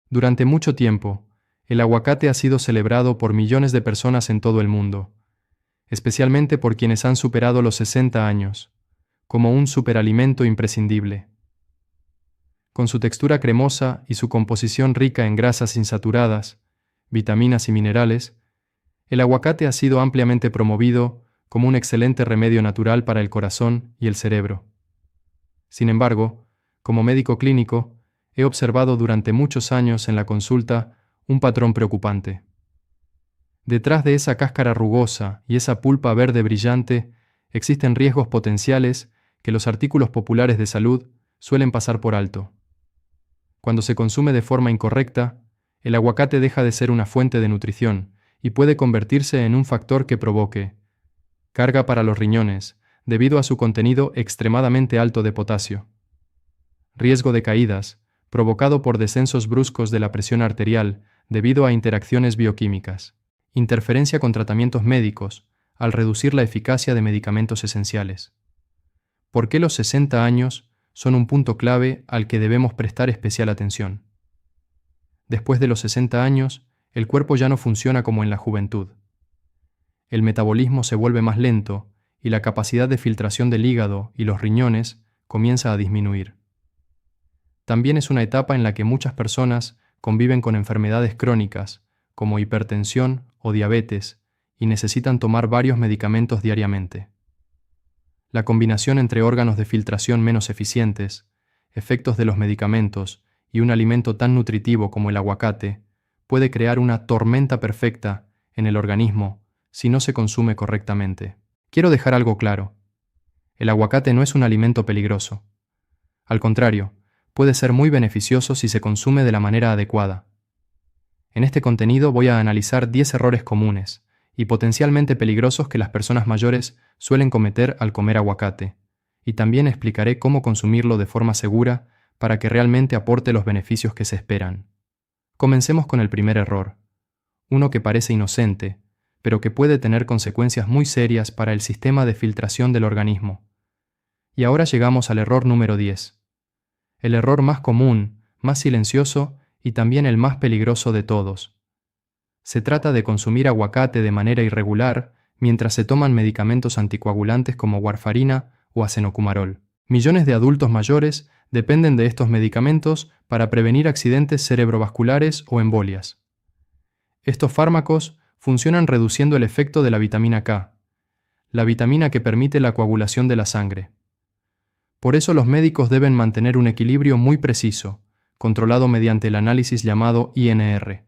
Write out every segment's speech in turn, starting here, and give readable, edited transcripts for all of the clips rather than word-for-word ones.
Durante mucho tiempo, el aguacate ha sido celebrado por millones de personas en todo el mundo, especialmente por quienes han superado los 60 años, como un superalimento imprescindible. Con su textura cremosa y su composición rica en grasas insaturadas, vitaminas y minerales, el aguacate ha sido ampliamente promovido como un excelente remedio natural para el corazón y el cerebro. Sin embargo, como médico clínico, he observado durante muchos años en la consulta un patrón preocupante. Detrás de esa cáscara rugosa y esa pulpa verde brillante existen riesgos potenciales que los artículos populares de salud suelen pasar por alto. Cuando se consume de forma incorrecta, el aguacate deja de ser una fuente de nutrición y puede convertirse en un factor que provoque carga para los riñones, debido a su contenido extremadamente alto de potasio. Riesgo de caídas, provocado por descensos bruscos de la presión arterial debido a interacciones bioquímicas. Interferencia con tratamientos médicos, al reducir la eficacia de medicamentos esenciales. ¿Por qué los 60 años son un punto clave al que debemos prestar especial atención? Después de los 60 años, el cuerpo ya no funciona como en la juventud. El metabolismo se vuelve más lento y la capacidad de filtración del hígado y los riñones comienza a disminuir. También es una etapa en la que muchas personas conviven con enfermedades crónicas, como hipertensión o diabetes, y necesitan tomar varios medicamentos diariamente. La combinación entre órganos de filtración menos eficientes, efectos de los medicamentos y un alimento tan nutritivo como el aguacate puede crear una tormenta perfecta en el organismo si no se consume correctamente. Quiero dejar algo claro. El aguacate no es un alimento peligroso. Al contrario, puede ser muy beneficioso si se consume de la manera adecuada. En este contenido voy a analizar 10 errores comunes y potencialmente peligrosos que las personas mayores suelen cometer al comer aguacate, y también explicaré cómo consumirlo de forma segura para que realmente aporte los beneficios que se esperan. Comencemos con el primer error, uno que parece inocente, pero que puede tener consecuencias muy serias para el sistema de filtración del organismo. Y ahora llegamos al error número 10. El error más común, más silencioso y también el más peligroso de todos. Se trata de consumir aguacate de manera irregular mientras se toman medicamentos anticoagulantes como warfarina o acenocumarol. Millones de adultos mayores dependen de estos medicamentos para prevenir accidentes cerebrovasculares o embolias. Estos fármacos funcionan reduciendo el efecto de la vitamina K, la vitamina que permite la coagulación de la sangre. Por eso los médicos deben mantener un equilibrio muy preciso, controlado mediante el análisis llamado INR.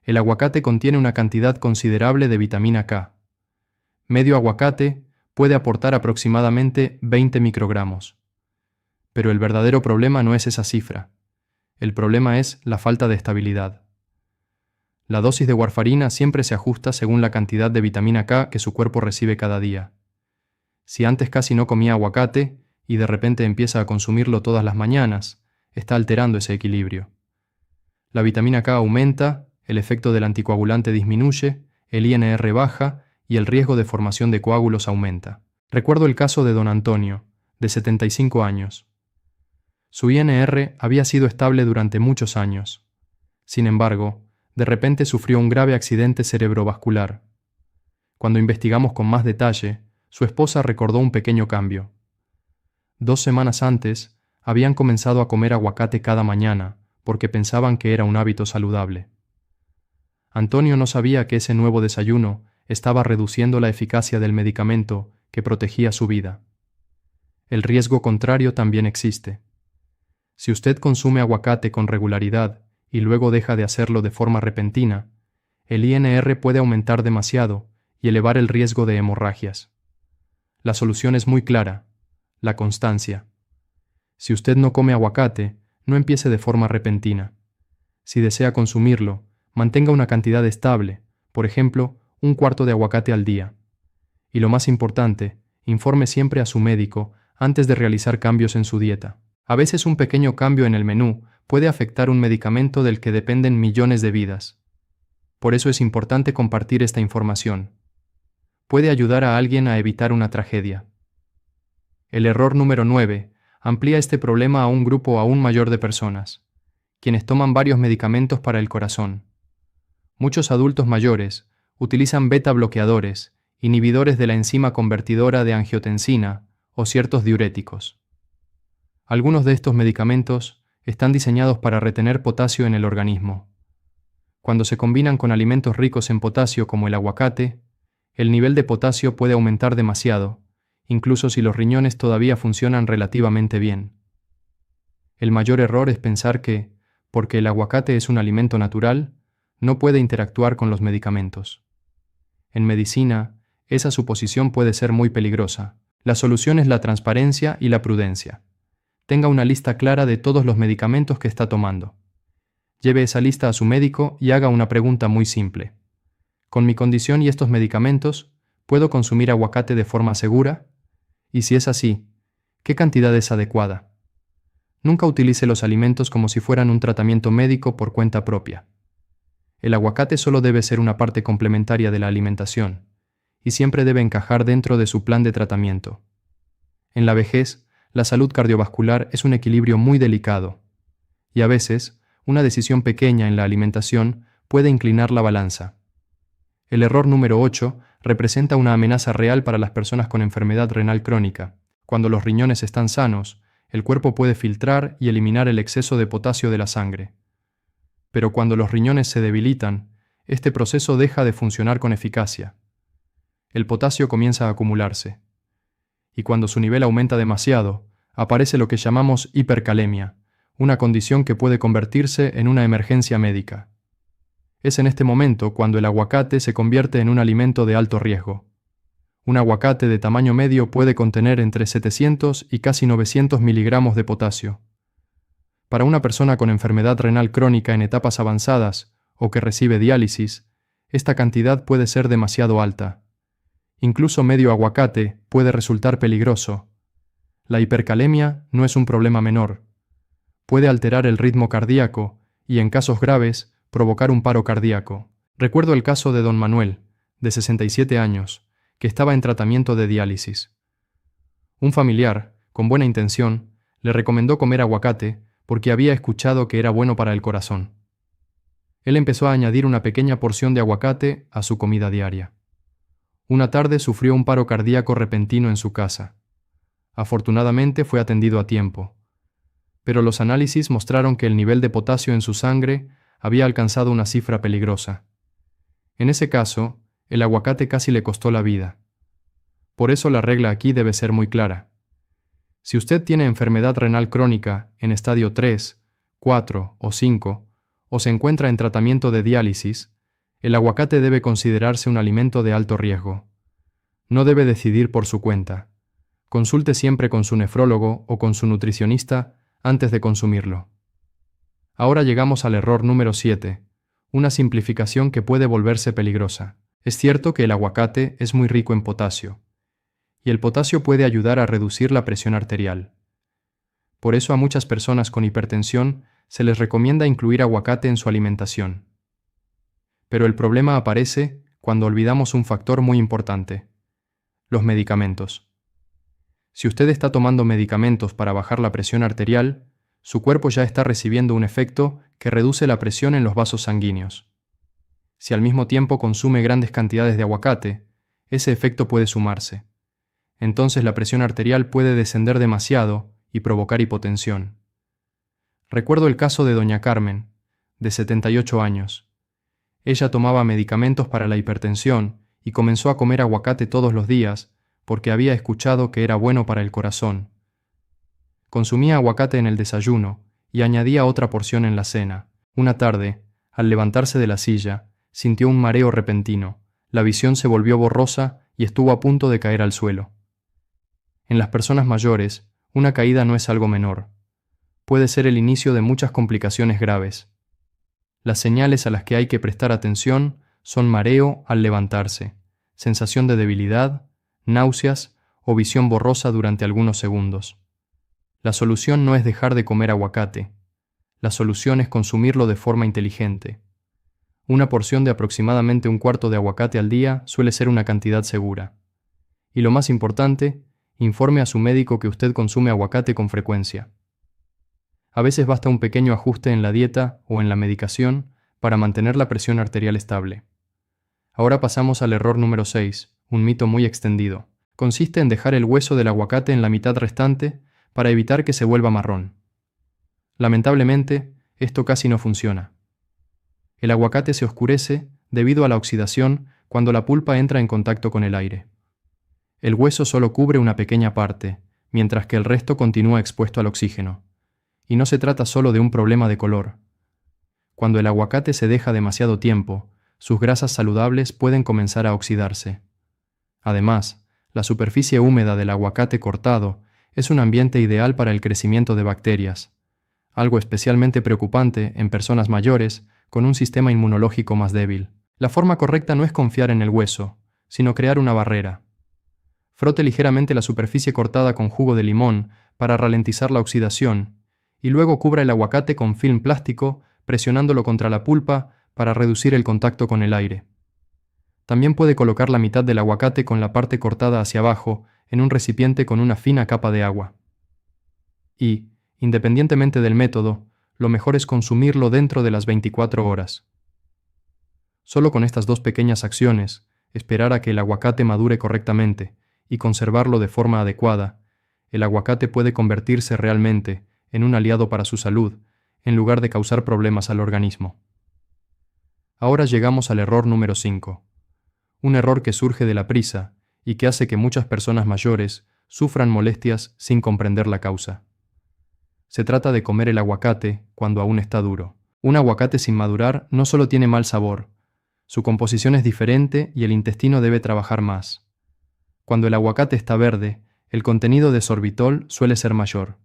El aguacate contiene una cantidad considerable de vitamina K. Medio aguacate puede aportar aproximadamente 20 microgramos. Pero el verdadero problema no es esa cifra. El problema es la falta de estabilidad. La dosis de warfarina siempre se ajusta según la cantidad de vitamina K que su cuerpo recibe cada día. Si antes casi no comía aguacate y de repente empieza a consumirlo todas las mañanas, está alterando ese equilibrio. La vitamina K aumenta, el efecto del anticoagulante disminuye, el INR baja y el riesgo de formación de coágulos aumenta. Recuerdo el caso de don Antonio, de 75 años. Su INR había sido estable durante muchos años. Sin embargo, de repente sufrió un grave accidente cerebrovascular. Cuando investigamos con más detalle, su esposa recordó un pequeño cambio. 2 semanas antes, habían comenzado a comer aguacate cada mañana, porque pensaban que era un hábito saludable. Antonio no sabía que ese nuevo desayuno estaba reduciendo la eficacia del medicamento que protegía su vida. El riesgo contrario también existe. Si usted consume aguacate con regularidad y luego deja de hacerlo de forma repentina, el INR puede aumentar demasiado y elevar el riesgo de hemorragias. La solución es muy clara: la constancia. Si usted no come aguacate, no empiece de forma repentina. Si desea consumirlo, mantenga una cantidad estable, por ejemplo, 1/4 de aguacate al día. Y lo más importante, informe siempre a su médico antes de realizar cambios en su dieta. A veces un pequeño cambio en el menú puede afectar un medicamento del que dependen millones de vidas. Por eso es importante compartir esta información. Puede ayudar a alguien a evitar una tragedia. El error número 9 amplía este problema a un grupo aún mayor de personas, quienes toman varios medicamentos para el corazón. Muchos adultos mayores utilizan beta bloqueadores, inhibidores de la enzima convertidora de angiotensina o ciertos diuréticos. Algunos de estos medicamentos están diseñados para retener potasio en el organismo. Cuando se combinan con alimentos ricos en potasio como el aguacate, el nivel de potasio puede aumentar demasiado, incluso si los riñones todavía funcionan relativamente bien. El mayor error es pensar que, porque el aguacate es un alimento natural, no puede interactuar con los medicamentos. En medicina, esa suposición puede ser muy peligrosa. La solución es la transparencia y la prudencia. Tenga una lista clara de todos los medicamentos que está tomando. Lleve esa lista a su médico y haga una pregunta muy simple. ¿Con mi condición y estos medicamentos, puedo consumir aguacate de forma segura? Y si es así, ¿qué cantidad es adecuada? Nunca utilice los alimentos como si fueran un tratamiento médico por cuenta propia. El aguacate solo debe ser una parte complementaria de la alimentación, y siempre debe encajar dentro de su plan de tratamiento. En la vejez, la salud cardiovascular es un equilibrio muy delicado, y a veces, una decisión pequeña en la alimentación puede inclinar la balanza. El error número 8 representa una amenaza real para las personas con enfermedad renal crónica. Cuando los riñones están sanos, el cuerpo puede filtrar y eliminar el exceso de potasio de la sangre. Pero cuando los riñones se debilitan, este proceso deja de funcionar con eficacia. El potasio comienza a acumularse. Y cuando su nivel aumenta demasiado, aparece lo que llamamos hipercalemia, una condición que puede convertirse en una emergencia médica. Es en este momento cuando el aguacate se convierte en un alimento de alto riesgo. Un aguacate de tamaño medio puede contener entre 700 y casi 900 miligramos de potasio. Para una persona con enfermedad renal crónica en etapas avanzadas o que recibe diálisis, esta cantidad puede ser demasiado alta. Incluso medio aguacate puede resultar peligroso. La hipercalemia no es un problema menor. Puede alterar el ritmo cardíaco y, en casos graves, provocar un paro cardíaco. Recuerdo el caso de don Manuel, de 67 años, que estaba en tratamiento de diálisis. Un familiar, con buena intención, le recomendó comer aguacate porque había escuchado que era bueno para el corazón. Él empezó a añadir una pequeña porción de aguacate a su comida diaria. Una tarde sufrió un paro cardíaco repentino en su casa. Afortunadamente fue atendido a tiempo. Pero los análisis mostraron que el nivel de potasio en su sangre había alcanzado una cifra peligrosa. En ese caso, el aguacate casi le costó la vida. Por eso la regla aquí debe ser muy clara. Si usted tiene enfermedad renal crónica en estadio 3, 4 o 5, o se encuentra en tratamiento de diálisis, el aguacate debe considerarse un alimento de alto riesgo. No debe decidir por su cuenta. Consulte siempre con su nefrólogo o con su nutricionista antes de consumirlo. Ahora llegamos al error número 7, una simplificación que puede volverse peligrosa. Es cierto que el aguacate es muy rico en potasio, y el potasio puede ayudar a reducir la presión arterial. Por eso a muchas personas con hipertensión se les recomienda incluir aguacate en su alimentación. Pero el problema aparece cuando olvidamos un factor muy importante: los medicamentos. Si usted está tomando medicamentos para bajar la presión arterial, su cuerpo ya está recibiendo un efecto que reduce la presión en los vasos sanguíneos. Si al mismo tiempo consume grandes cantidades de aguacate, ese efecto puede sumarse. Entonces la presión arterial puede descender demasiado y provocar hipotensión. Recuerdo el caso de doña Carmen, de 78 años. Ella tomaba medicamentos para la hipertensión y comenzó a comer aguacate todos los días porque había escuchado que era bueno para el corazón. Consumía aguacate en el desayuno y añadía otra porción en la cena. Una tarde, al levantarse de la silla, sintió un mareo repentino, la visión se volvió borrosa y estuvo a punto de caer al suelo. En las personas mayores, una caída no es algo menor. Puede ser el inicio de muchas complicaciones graves. Las señales a las que hay que prestar atención son mareo al levantarse, sensación de debilidad, náuseas o visión borrosa durante algunos segundos. La solución no es dejar de comer aguacate. La solución es consumirlo de forma inteligente. Una porción de aproximadamente un cuarto de aguacate al día suele ser una cantidad segura. Y lo más importante, informe a su médico que usted consume aguacate con frecuencia. A veces basta un pequeño ajuste en la dieta o en la medicación para mantener la presión arterial estable. Ahora pasamos al error número 6, un mito muy extendido. Consiste en dejar el hueso del aguacate en la mitad restante para evitar que se vuelva marrón. Lamentablemente, esto casi no funciona. El aguacate se oscurece debido a la oxidación cuando la pulpa entra en contacto con el aire. El hueso solo cubre una pequeña parte, mientras que el resto continúa expuesto al oxígeno. Y no se trata solo de un problema de color. Cuando el aguacate se deja demasiado tiempo, sus grasas saludables pueden comenzar a oxidarse. Además, la superficie húmeda del aguacate cortado es un ambiente ideal para el crecimiento de bacterias, algo especialmente preocupante en personas mayores con un sistema inmunológico más débil. La forma correcta no es confiar en el hueso, sino crear una barrera. Frote ligeramente la superficie cortada con jugo de limón para ralentizar la oxidación, y luego cubra el aguacate con film plástico presionándolo contra la pulpa para reducir el contacto con el aire. También puede colocar la mitad del aguacate con la parte cortada hacia abajo en un recipiente con una fina capa de agua. Y, independientemente del método, lo mejor es consumirlo dentro de las 24 horas. Solo con estas dos pequeñas acciones, esperar a que el aguacate madure correctamente y conservarlo de forma adecuada, el aguacate puede convertirse realmente en un aliado para su salud, en lugar de causar problemas al organismo. Ahora llegamos al error número 5. Un error que surge de la prisa y que hace que muchas personas mayores sufran molestias sin comprender la causa. Se trata de comer el aguacate cuando aún está duro. Un aguacate sin madurar no solo tiene mal sabor, su composición es diferente y el intestino debe trabajar más. Cuando el aguacate está verde, el contenido de sorbitol suele ser mayor.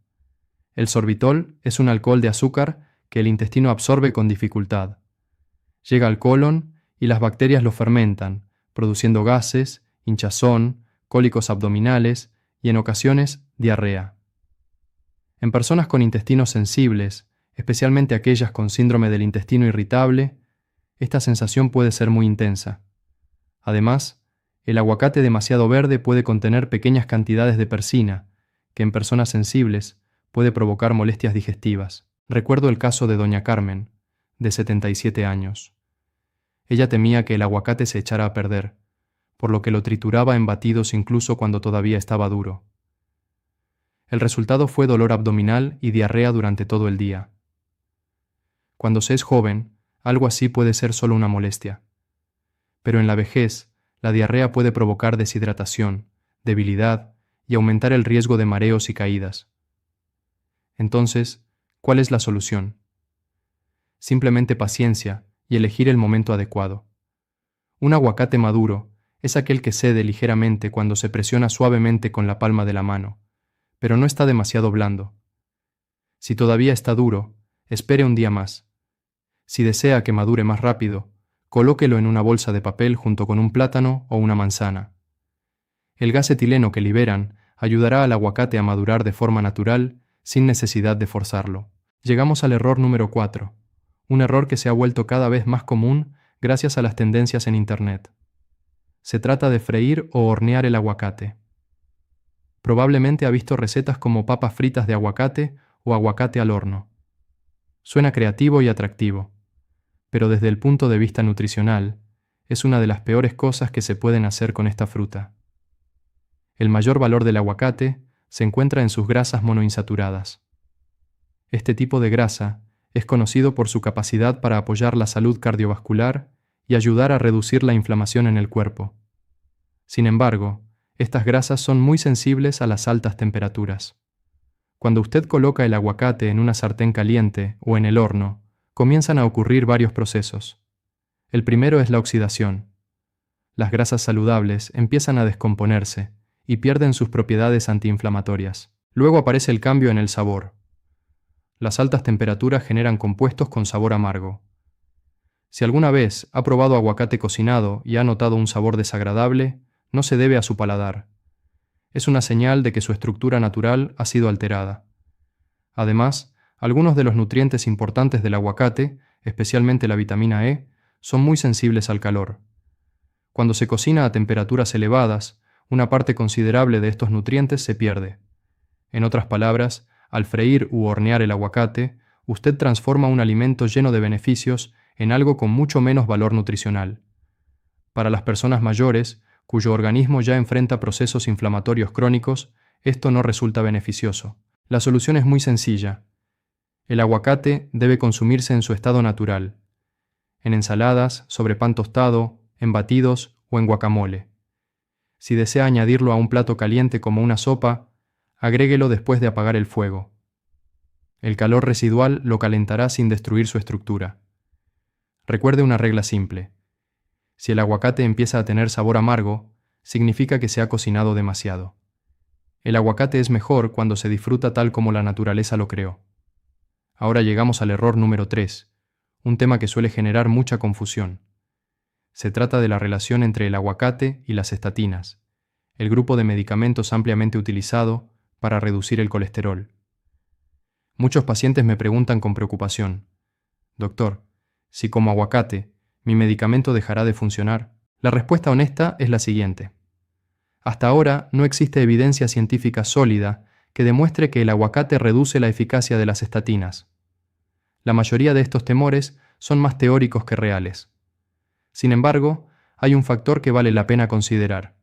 El sorbitol es un alcohol de azúcar que el intestino absorbe con dificultad. Llega al colon y las bacterias lo fermentan, produciendo gases, hinchazón, cólicos abdominales y en ocasiones diarrea. En personas con intestinos sensibles, especialmente aquellas con síndrome del intestino irritable, esta sensación puede ser muy intensa. Además, el aguacate demasiado verde puede contener pequeñas cantidades de persina, que en personas sensibles puede provocar molestias digestivas. Recuerdo el caso de doña Carmen, de 77 años. Ella temía que el aguacate se echara a perder, por lo que lo trituraba en batidos incluso cuando todavía estaba duro. El resultado fue dolor abdominal y diarrea durante todo el día. Cuando se es joven, algo así puede ser solo una molestia. Pero en la vejez, la diarrea puede provocar deshidratación, debilidad y aumentar el riesgo de mareos y caídas. Entonces, ¿cuál es la solución? Simplemente paciencia y elegir el momento adecuado. Un aguacate maduro es aquel que cede ligeramente cuando se presiona suavemente con la palma de la mano, pero no está demasiado blando. Si todavía está duro, espere un día más. Si desea que madure más rápido, colóquelo en una bolsa de papel junto con un plátano o una manzana. El gas etileno que liberan ayudará al aguacate a madurar de forma natural sin necesidad de forzarlo. Llegamos al error número 4, un error que se ha vuelto cada vez más común gracias a las tendencias en Internet. Se trata de freír o hornear el aguacate. Probablemente ha visto recetas como papas fritas de aguacate o aguacate al horno. Suena creativo y atractivo, pero desde el punto de vista nutricional, es una de las peores cosas que se pueden hacer con esta fruta. El mayor valor del aguacate se encuentra en sus grasas monoinsaturadas. Este tipo de grasa es conocido por su capacidad para apoyar la salud cardiovascular y ayudar a reducir la inflamación en el cuerpo. Sin embargo, estas grasas son muy sensibles a las altas temperaturas. Cuando usted coloca el aguacate en una sartén caliente o en el horno, comienzan a ocurrir varios procesos. El primero es la oxidación. Las grasas saludables empiezan a descomponerse y pierden sus propiedades antiinflamatorias. Luego aparece el cambio en el sabor. Las altas temperaturas generan compuestos con sabor amargo. Si alguna vez ha probado aguacate cocinado y ha notado un sabor desagradable, no se debe a su paladar. Es una señal de que su estructura natural ha sido alterada. Además, algunos de los nutrientes importantes del aguacate, especialmente la vitamina E, son muy sensibles al calor. Cuando se cocina a temperaturas elevadas, una parte considerable de estos nutrientes se pierde. En otras palabras, Al freír u hornear el aguacate, usted transforma un alimento lleno de beneficios en algo con mucho menos valor nutricional. Para las personas mayores, cuyo organismo ya enfrenta procesos inflamatorios crónicos, esto no resulta beneficioso. La solución es muy sencilla. El aguacate debe consumirse en su estado natural, en ensaladas, sobre pan tostado, en batidos o en guacamole. Si desea añadirlo a un plato caliente como una sopa, agréguelo después de apagar el fuego. El calor residual lo calentará sin destruir su estructura. Recuerde una regla simple. Si el aguacate empieza a tener sabor amargo, significa que se ha cocinado demasiado. El aguacate es mejor cuando se disfruta tal como la naturaleza lo creó. Ahora llegamos al error número 3, un tema que suele generar mucha confusión. Se trata de la relación entre el aguacate y las estatinas, el grupo de medicamentos ampliamente utilizado para reducir el colesterol. Muchos pacientes me preguntan con preocupación: «Doctor, si como aguacate, ¿mi medicamento dejará de funcionar?». La respuesta honesta es la siguiente. Hasta ahora no existe evidencia científica sólida que demuestre que el aguacate reduce la eficacia de las estatinas. La mayoría de estos temores son más teóricos que reales. Sin embargo, hay un factor que vale la pena considerar.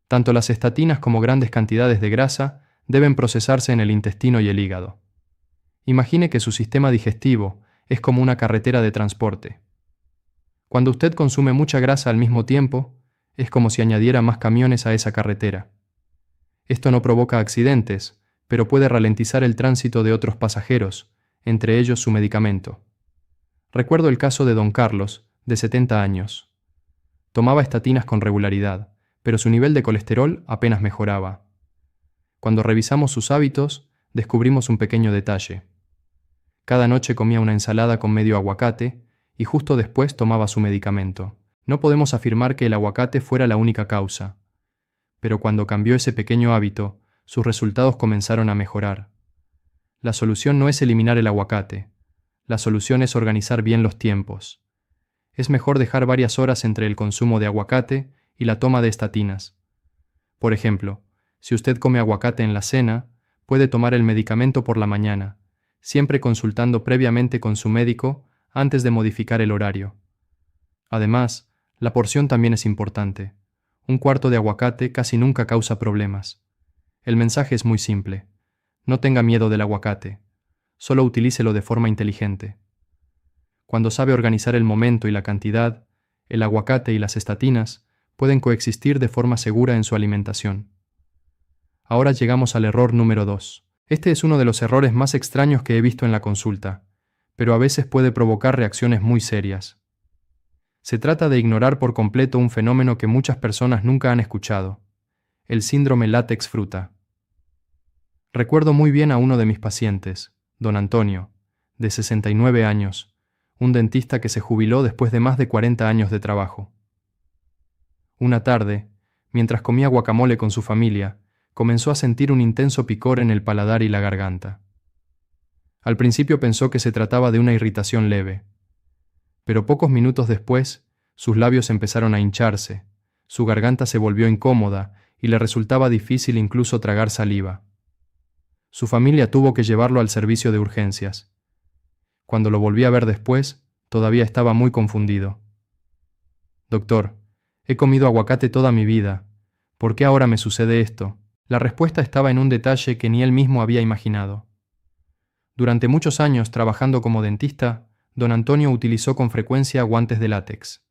Tanto las estatinas como grandes cantidades de grasa deben procesarse en el intestino y el hígado. Imagine que su sistema digestivo es como una carretera de transporte. Cuando usted consume mucha grasa al mismo tiempo, es como si añadiera más camiones a esa carretera. Esto no provoca accidentes, pero puede ralentizar el tránsito de otros pasajeros, entre ellos su medicamento. Recuerdo el caso de don Carlos, de 70 años. Tomaba estatinas con regularidad, pero su nivel de colesterol apenas mejoraba. Cuando revisamos sus hábitos, descubrimos un pequeño detalle. Cada noche comía una ensalada con medio aguacate y justo después tomaba su medicamento. No podemos afirmar que el aguacate fuera la única causa, pero cuando cambió ese pequeño hábito, sus resultados comenzaron a mejorar. La solución no es eliminar el aguacate. La solución es organizar bien los tiempos. Es mejor dejar varias horas entre el consumo de aguacate y la toma de estatinas. Por ejemplo, si usted come aguacate en la cena, puede tomar el medicamento por la mañana, siempre consultando previamente con su médico antes de modificar el horario. Además, la porción también es importante. Un cuarto de aguacate casi nunca causa problemas. El mensaje es muy simple. No tenga miedo del aguacate. Solo utilícelo de forma inteligente. Cuando sabe organizar el momento y la cantidad, el aguacate y las estatinas pueden coexistir de forma segura en su alimentación. Ahora llegamos al error número 2. Este es uno de los errores más extraños que he visto en la consulta, pero a veces puede provocar reacciones muy serias. Se trata de ignorar por completo un fenómeno que muchas personas nunca han escuchado: el síndrome látex fruta. Recuerdo muy bien a uno de mis pacientes, don Antonio, de 69 años, un dentista que se jubiló después de más de 40 años de trabajo. Una tarde, mientras comía guacamole con su familia, comenzó a sentir un intenso picor en el paladar y la garganta. Al principio pensó que se trataba de una irritación leve, pero pocos minutos después, sus labios empezaron a hincharse, su garganta se volvió incómoda y le resultaba difícil incluso tragar saliva. Su familia tuvo que llevarlo al servicio de urgencias. Cuando lo volví a ver después, todavía estaba muy confundido. «Doctor, he comido aguacate toda mi vida. ¿Por qué ahora me sucede esto?». La respuesta estaba en un detalle que ni él mismo había imaginado. Durante muchos años trabajando como dentista, don Antonio utilizó con frecuencia guantes de látex.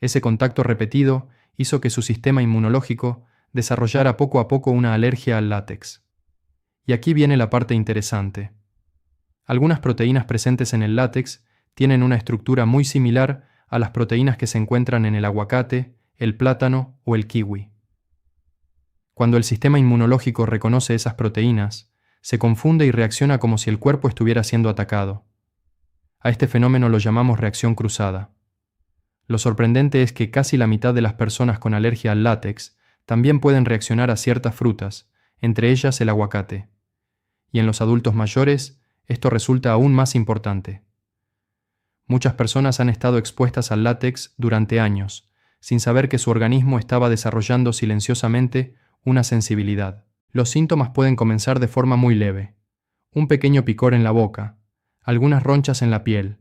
Ese contacto repetido hizo que su sistema inmunológico desarrollara poco a poco una alergia al látex. Y aquí viene la parte interesante. Algunas proteínas presentes en el látex tienen una estructura muy similar a las proteínas que se encuentran en el aguacate, el plátano o el kiwi. Cuando el sistema inmunológico reconoce esas proteínas, se confunde y reacciona como si el cuerpo estuviera siendo atacado. A este fenómeno lo llamamos reacción cruzada. Lo sorprendente es que casi la mitad de las personas con alergia al látex también pueden reaccionar a ciertas frutas, entre ellas el aguacate. Y en los adultos mayores, esto resulta aún más importante. Muchas personas han estado expuestas al látex durante años, sin saber que su organismo estaba desarrollando silenciosamente una sensibilidad. Los síntomas pueden comenzar de forma muy leve. un pequeño picor en la boca, algunas ronchas en la piel,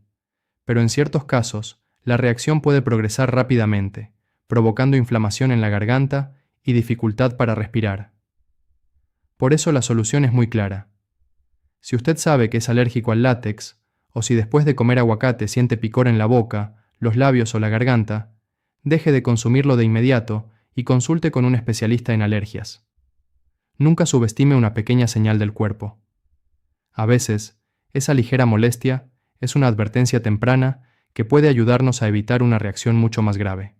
pero en ciertos casos, la reacción puede progresar rápidamente, provocando inflamación en la garganta y dificultad para respirar. Por eso la solución es muy clara. Si usted sabe que es alérgico al látex, o si después de comer aguacate siente picor en la boca, los labios o la garganta, deje de consumirlo de inmediato y consulte con un especialista en alergias. Nunca subestime una pequeña señal del cuerpo. A veces, esa ligera molestia es una advertencia temprana que puede ayudarnos a evitar una reacción mucho más grave.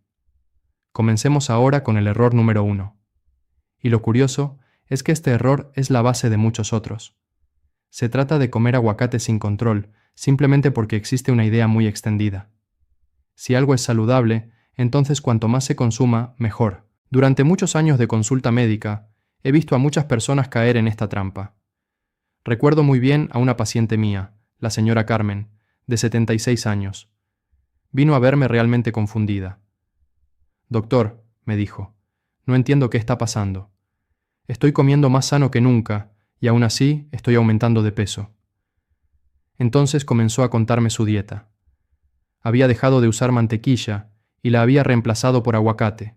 Comencemos ahora con el error número 1. Y lo curioso es que este error es la base de muchos otros. Se trata de comer aguacate sin control, simplemente porque existe una idea muy extendida. Si algo es saludable, entonces cuanto más se consuma, mejor. Durante muchos años de consulta médica, he visto a muchas personas caer en esta trampa. Recuerdo muy bien a una paciente mía, la señora Carmen, de 76 años. Vino a verme realmente confundida. «Doctor», me dijo, «no entiendo qué está pasando. Estoy comiendo más sano que nunca, y aún así estoy aumentando de peso». Entonces comenzó a contarme su dieta. Había dejado de usar mantequilla y la había reemplazado por aguacate.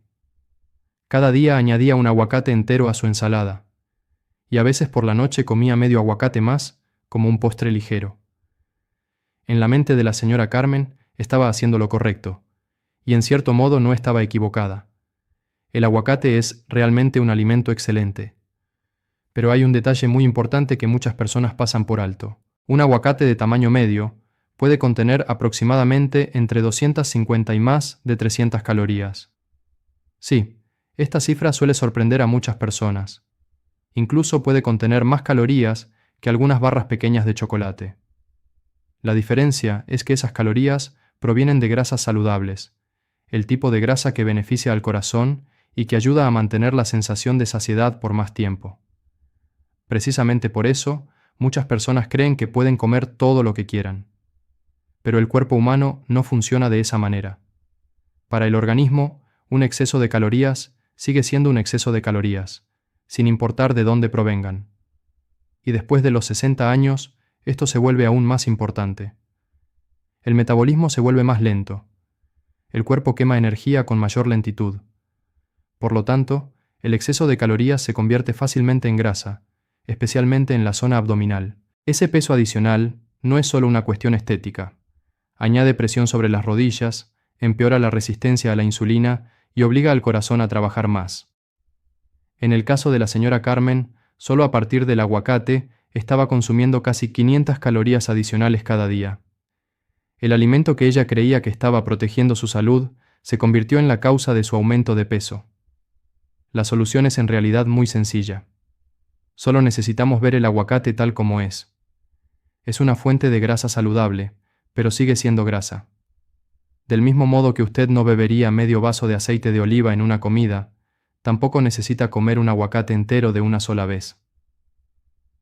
Cada día añadía un aguacate entero a su ensalada, y a veces por la noche comía medio aguacate más, como un postre ligero. En la mente de la señora Carmen estaba haciendo lo correcto, y en cierto modo no estaba equivocada. El aguacate es realmente un alimento excelente. Pero hay un detalle muy importante que muchas personas pasan por alto. Un aguacate de tamaño medio puede contener aproximadamente entre 250 y más de 300 calorías. Sí, esta cifra suele sorprender a muchas personas. Incluso puede contener más calorías que algunas barras pequeñas de chocolate. La diferencia es que esas calorías provienen de grasas saludables, el tipo de grasa que beneficia al corazón y que ayuda a mantener la sensación de saciedad por más tiempo. Precisamente por eso, muchas personas creen que pueden comer todo lo que quieran. Pero el cuerpo humano no funciona de esa manera. Para el organismo, un exceso de calorías sigue siendo un exceso de calorías, sin importar de dónde provengan. Y después de los 60 años, esto se vuelve aún más importante. El metabolismo se vuelve más lento. El cuerpo quema energía con mayor lentitud. Por lo tanto, el exceso de calorías se convierte fácilmente en grasa, especialmente en la zona abdominal. Ese peso adicional no es solo una cuestión estética. Añade presión sobre las rodillas, empeora la resistencia a la insulina y obliga al corazón a trabajar más. En el caso de la señora Carmen, solo a partir del aguacate estaba consumiendo casi 500 calorías adicionales cada día. El alimento que ella creía que estaba protegiendo su salud se convirtió en la causa de su aumento de peso. La solución es en realidad muy sencilla. Solo necesitamos ver el aguacate tal como es. Es una fuente de grasa saludable, pero sigue siendo grasa. Del mismo modo que usted no bebería medio vaso de aceite de oliva en una comida, tampoco necesita comer un aguacate entero de una sola vez.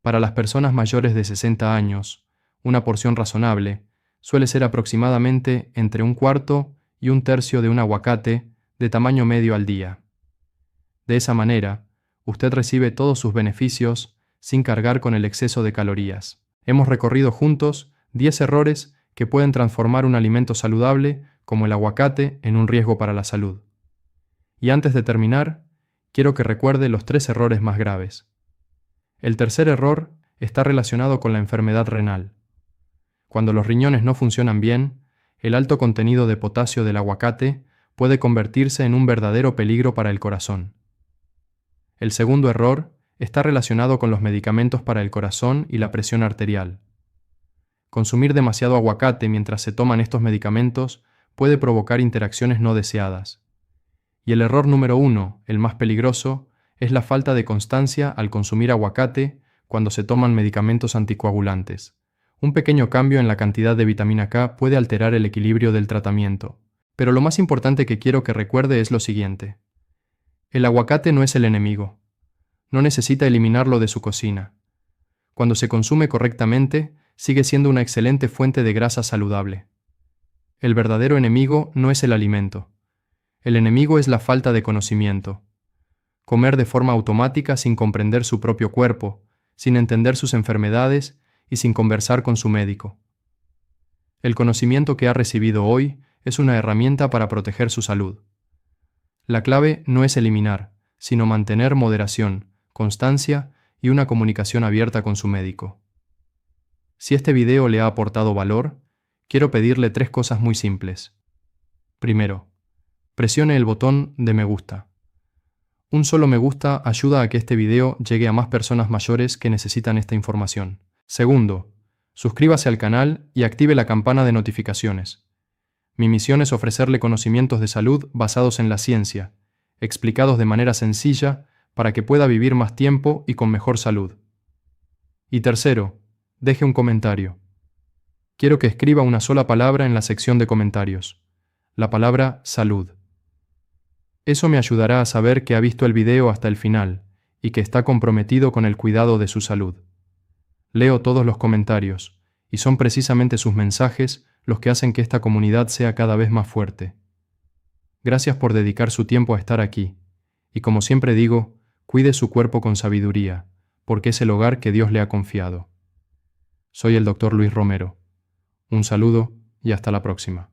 Para las personas mayores de 60 años, una porción razonable suele ser aproximadamente entre 1/4 y 1/3 de un aguacate de tamaño medio al día. De esa manera, usted recibe todos sus beneficios sin cargar con el exceso de calorías. Hemos recorrido juntos 10 errores que pueden transformar un alimento saludable como el aguacate en un riesgo para la salud. Y antes de terminar, quiero que recuerde los 3 errores más graves. El tercer error está relacionado con la enfermedad renal. Cuando los riñones no funcionan bien, el alto contenido de potasio del aguacate puede convertirse en un verdadero peligro para el corazón. El segundo error está relacionado con los medicamentos para el corazón y la presión arterial. Consumir demasiado aguacate mientras se toman estos medicamentos puede provocar interacciones no deseadas. Y el error número 1, el más peligroso, es la falta de constancia al consumir aguacate cuando se toman medicamentos anticoagulantes. Un pequeño cambio en la cantidad de vitamina K puede alterar el equilibrio del tratamiento. Pero lo más importante que quiero que recuerde es lo siguiente. El aguacate no es el enemigo. No necesita eliminarlo de su cocina. Cuando se consume correctamente, sigue siendo una excelente fuente de grasa saludable. El verdadero enemigo no es el alimento. El enemigo es la falta de conocimiento. Comer de forma automática sin comprender su propio cuerpo, sin entender sus enfermedades y sin conversar con su médico. El conocimiento que ha recibido hoy es una herramienta para proteger su salud. La clave no es eliminar, sino mantener moderación, constancia y una comunicación abierta con su médico. Si este video le ha aportado valor, quiero pedirle 3 cosas muy simples. Primero, presione el botón de me gusta. Un solo me gusta ayuda a que este video llegue a más personas mayores que necesitan esta información. Segundo, suscríbase al canal y active la campana de notificaciones. Mi misión es ofrecerle conocimientos de salud basados en la ciencia, explicados de manera sencilla para que pueda vivir más tiempo y con mejor salud. Y tercero, deje un comentario. Quiero que escriba una sola palabra en la sección de comentarios. La palabra salud. Eso me ayudará a saber que ha visto el video hasta el final y que está comprometido con el cuidado de su salud. Leo todos los comentarios, y son precisamente sus mensajes los que hacen que esta comunidad sea cada vez más fuerte. Gracias por dedicar su tiempo a estar aquí, y como siempre digo, cuide su cuerpo con sabiduría, porque es el hogar que Dios le ha confiado. Soy el Dr. Luis Romero. Un saludo y hasta la próxima.